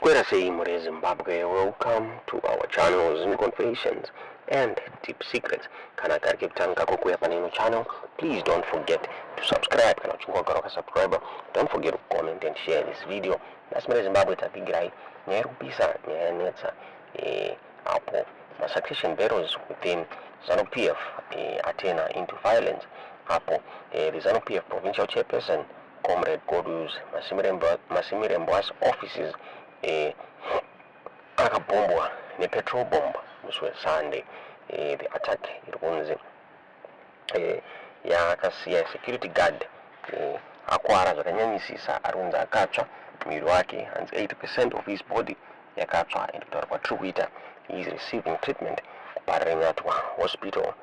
Square same Zimbabwe. Welcome to our channels and confessions and deep secrets. Kana karikiptanga kukuya paneno channel. Please don't forget to subscribe. Kana chungwa garoka subscriber. Don't forget to comment and share this video. Nasmere Zimbabwe tapigirai nyerupisa nyanetsa apo succession battles within Zanu PF Athena into violence. Apo the Zanu PF provincial chairperson Comrade Godus Masimirembo's offices akabombwa ne petrol bomb muswe Sunday. The attack irunze yakasiya security guard akwara zvakanyanyisisa arunza akatsva mwiri wake and 80% of his body yakatsva and kutaura kwatiri he is receiving treatment kuparirinyatwa hospital.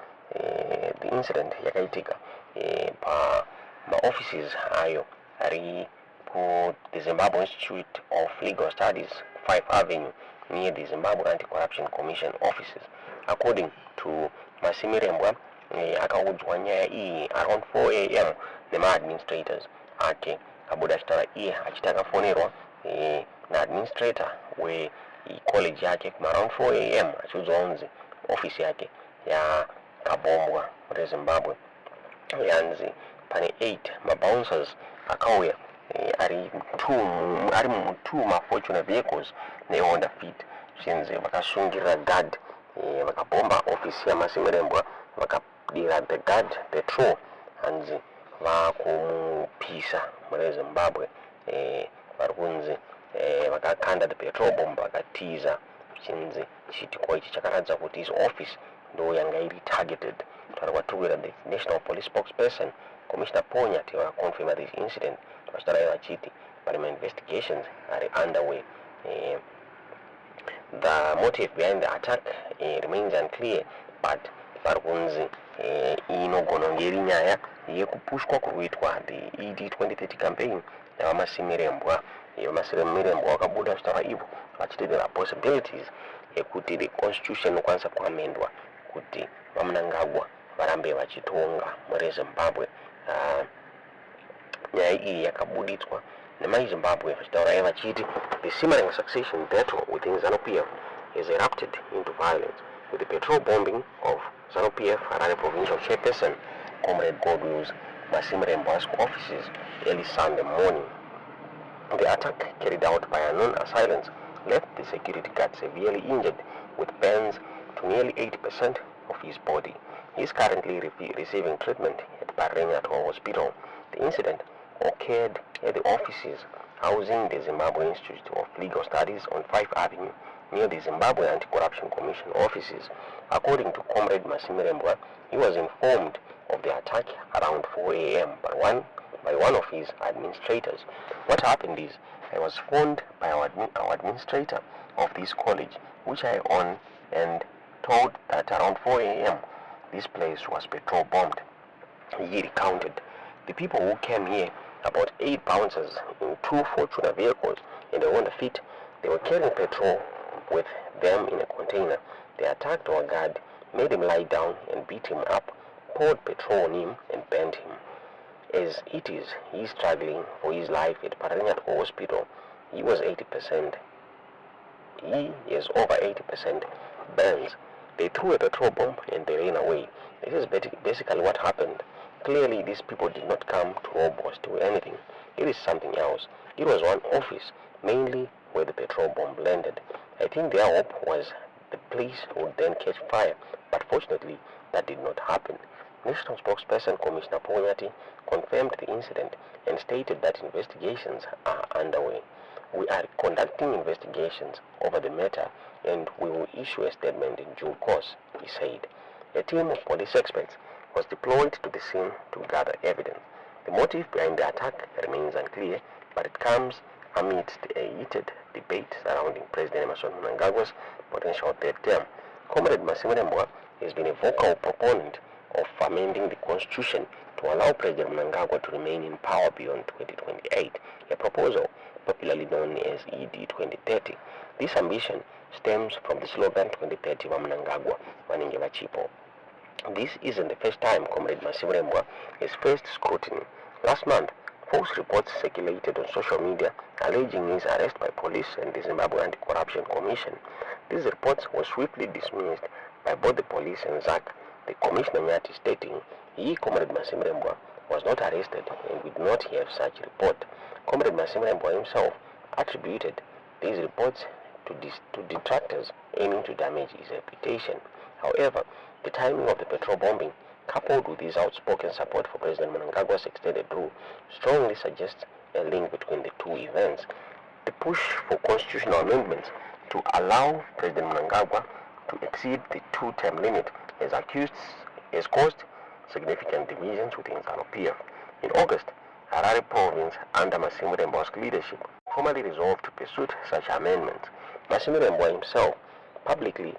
The incident yakaitika offices ayo ari ku the Zimbabwe Institute of Legal Studies 5 Avenue near the Zimbabwe Anti-Corruption Commission offices. According to Masimirembwa, akaudzwa nyaya iyi around 4 a.m. nema-administrators ake abuda achitaura iye achiti akafonerwa na-administrator we-college yake around 4 a.m. achiudzwa unzi office yake yakabombwa reZimbabwe yanzi pane 8 mabouncers akauya ari mu2 ma-Fortuna vehicles ne-Honda Fit zvinzi vakasungirira guard vakabomba ofisi yaMasimirembwa vakadira the guard Petrol hanzi vakumupisa mureZimbabwe vari kunzi vakakanda the petrol bomb vakatiza zvinzi chiitiko ichi chakaratidza kuti his office ndo yanga iri targeted. Taura kwatiri the National Police spokesperson Commissioner Ponyati vakaconfirma this incident vachitaura vachiti but my investigations are underway. The motive behind the attack remains unclear, but vari kunzi inogona kunge iri nyaya yekupushwa kuruitwa the ED 2030 campaign yavaMasimirembwa. Masimirembwa vakabuda vachitaura ivo vachiti there are possibilities yekuti the constitution inokwanisa kuamendwa kuti vaMnangagwa varambe vachitonga mureZimbabwe. Nyaya iyi yakabuditswa nemaZimbabwe vachitaura vachiti the simmering succession battle within Zanu PF has erupted into violence with the petrol bombing of Zanu PF Harare provincial chairperson Comrade Godus Masimirembo's offices early Sunday morning. The attack carried out by unknown assailants left the security guard severely injured with burns to nearly 80% of his body. He is currently receiving treatment at Parrenyato Hospital. The incident occurred at the offices housing the Zimbabwe Institute of Legal Studies on 5 Avenue near the Zimbabwe Anti-Corruption Commission offices. According to Comrade Masimirembwa, he was informed of the attack around 4 a.m. by one of his administrators. What happened is I was phoned by our administrator of this college, which I own, and told that around 4 a.m. this place was petrol bombed. He recounted. The people who came here, about 8 bouncers in 2 Fortuna vehicles and a Honda Fit, they were carrying petrol with them in a container. They attacked our guard, made him lie down and beat him up, poured petrol on him and burned him. As it is, he is struggling for his life at Parrenyato Hospital. He was 80%. He is over 80% burns. They threw a petrol bomb and they ran away. This is basically what happened. Clearly, these people did not come to rob or steal anything. It is something else. It was one office, mainly where the petrol bomb landed. I think their hope was the place would then catch fire, but fortunately, that did not happen. National spokesperson Commissioner Ponyati confirmed the incident and stated that investigations are underway. We are conducting investigations over the matter and we will issue a statement in due course, he said. A team of police experts was deployed to the scene to gather evidence. The motive behind the attack remains unclear, but it comes amidst a heated debate surrounding President Emmerson Mnangagwa's potential third term. Comrade Masimirembwa has been a vocal proponent of amending the constitution to allow President Mnangagwa to remain in power beyond 2028, a proposal popularly known as ED 2030. This ambition stems from the slogan 2030 wa Mnangagwa Vanenge Vachipo. This isn't the first time Comrade Masimirembwa has faced scrutiny. Last month, False reports circulated on social media alleging his arrest by police and the Zimbabwe Anti-Corruption Commission. These reports were swiftly dismissed by both the police and ZAC, the Commissioner Nyati stating he, Comrade Masimrembwa, was not arrested and would not have such report. Comrade Masimrembwa himself attributed these reports to detractors aiming to damage his reputation. However, the timing of the Petrol bombing, coupled with his outspoken support for President Mnangagwa's extended rule, strongly suggests a link between the two events. The push for constitutional amendments to allow President Mnangagwa to exceed the two-term limit has caused significant divisions within ZANU-PF. In August, Harare province, under Masimrembwa's leadership, formally resolved to pursue such amendments. Masimrembwa himself publicly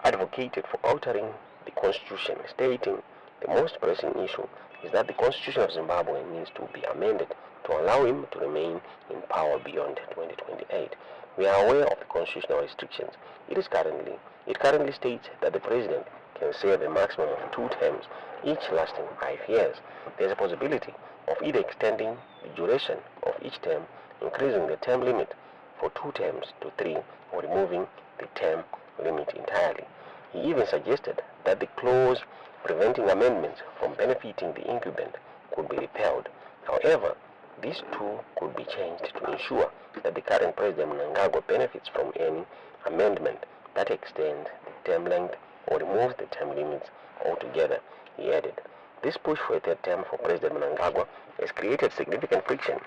advocated for altering the constitution, stating the most pressing issue is that the constitution of Zimbabwe needs to be amended to allow him to remain in power beyond 2028. We are aware of the constitutional restrictions. It currently states that the president can serve a maximum of 2 terms, each lasting 5 years. There is a possibility of either extending the duration of each term, increasing the term limit for 2 terms to 3, or removing the term limit entirely. He even suggested that the clause preventing amendments from benefiting the incumbent could be repealed. However, these two could be changed to ensure that the current President Mnangagwa benefits from any amendment that extends the term length or removes the term limits altogether, he added. This push for a third term for President Mnangagwa has created significant friction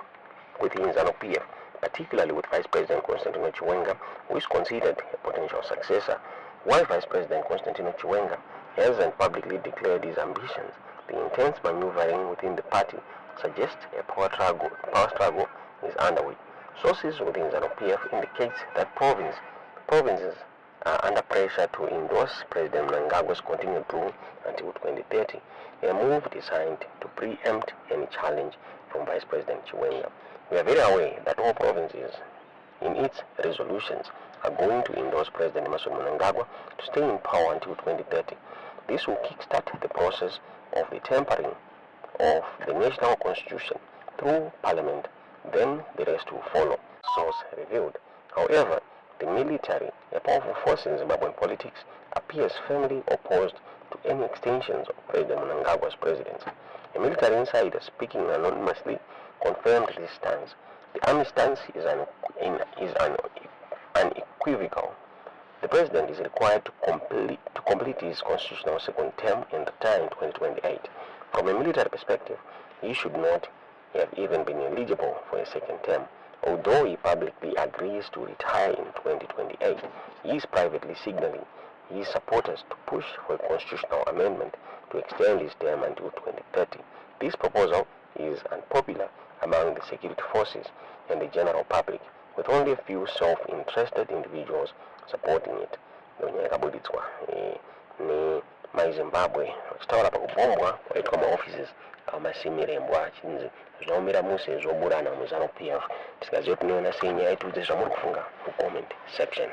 within ZANU-PF, particularly with Vice President Constantino Chiwenga, who is considered a potential successor. While Vice President Constantino Chiwenga hasn't publicly declared his ambitions, the intense maneuvering within the party suggests a power struggle is underway. Sources within ZANU-PF indicates that provinces are under pressure to endorse President Mnangagwa's continued rule until 2030, a move designed to preempt any challenge from Vice President Chiwenga. We are very aware that all provinces in its resolutions are going to endorse President Mnangagwa to stay in power until 2030. This will kickstart the process of the tempering of the national constitution through parliament, then the rest will follow, source revealed. However, the military, a powerful force in Zimbabwean politics, appears firmly opposed to any extensions of President Mnangagwa's presidency. A military insider speaking anonymously confirmed this stance. The army stance is unequivocal. The president is required to complete his constitutional second term and retire in 2028. From a military perspective, he should not have even been eligible for a second term. Although he publicly agrees to retire in 2028, he is privately signaling his supporters to push for a constitutional amendment to extend his term until 2030. This proposal is unpopular among the security forces and the general public, with only a few self-interested individuals supporting it. Ni Zimbabwe chitaura pakubombwa kwaitwa maoffices amaSimirembwa chinzi zvinomira muse zvoburana muZANU-PF. Tikaziva kuti tinoona sei nyaya yaitudzezva muri kufunga mu comment section.